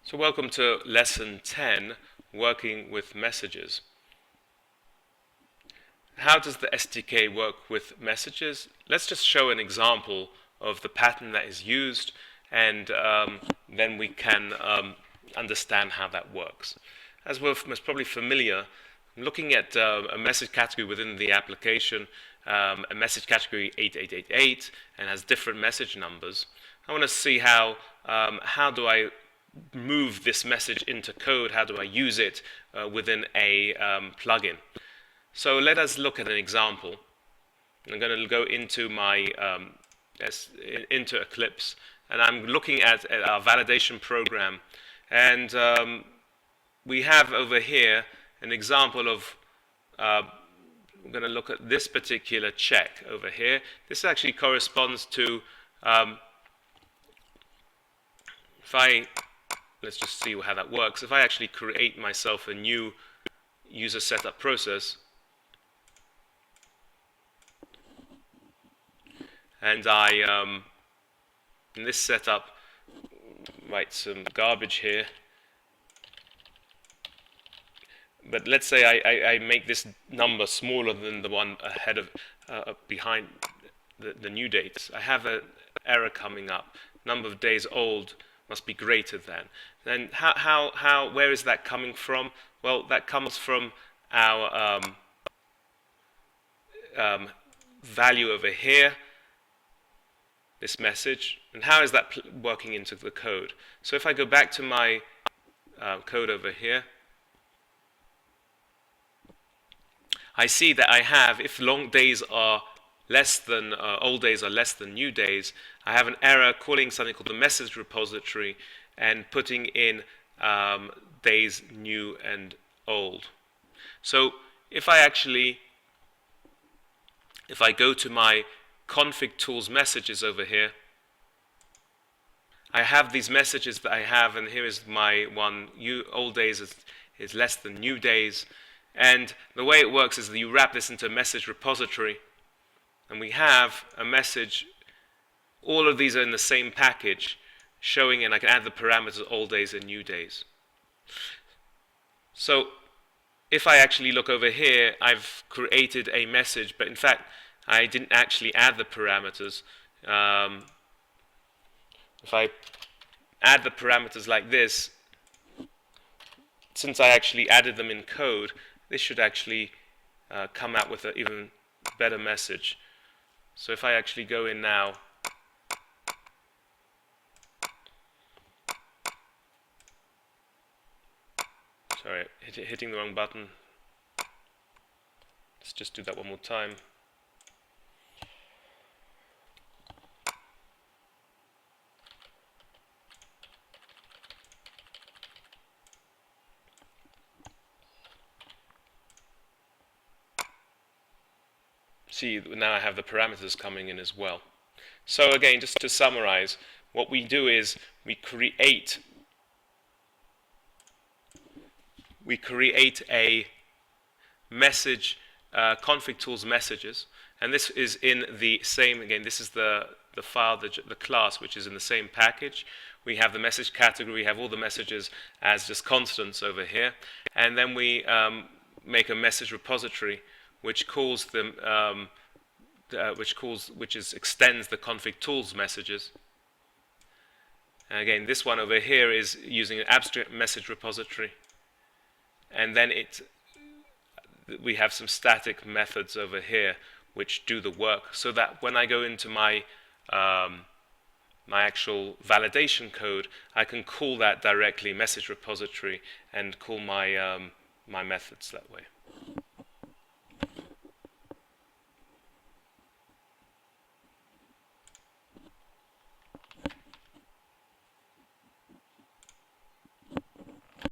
So welcome to lesson 10, working with messages. How does the SDK work with messages? Let's just show an example of the pattern that is used, and then we can understand how that works. As we're most probably familiar, looking at a message category within the application, a message category 8888, and has different message numbers. I want to see how do I move this message into code, how do I use it within a plugin. So let us look at an example. I'm going to go into my into Eclipse, and I'm looking at our validation program, and we have over here an example of we're going to look at this particular check over here. This actually corresponds to let's just see how that works. If I actually create myself a new user setup process, and I, in this setup, write some garbage here, but let's say I make this number smaller than the one ahead of, behind the new dates. I have an error coming up. Number of days old must be greater than. Then where is that coming from? Well, that comes from our value over here, this message. And how is that working into the code? So if I go back to my code over here, I see that I have, if long days are less than old days are less than new days, I have an error calling something called the message repository and putting in days new and old. So if I go to my config tools messages over here, I have these messages that I have, and here is my one, old days is less than new days. And the way it works is that you wrap this into a message repository, and we have a message. All of these are in the same package, showing, and I can add the parameters old days and new days. So if I actually look over here, I've created a message, but in fact, I didn't actually add the parameters. If I add the parameters like this, since I actually added them in code, this should actually come out with an even better message. So if I actually go in now, sorry, hitting the wrong button. Let's just do that one more time. See, now I have the parameters coming in as well. So again, just to summarize, what we do is we create a message, config tools messages, and this is in the same, again, this is the file, the class, which is in the same package. We have the message category, we have all the messages as just constants over here, and then we make a message repository which calls them, extends the config tools messages. And again, this one over here is using an abstract message repository, and then we have some static methods over here which do the work, so that when I go into my my actual validation code, I can call that directly message repository and call my my methods that way.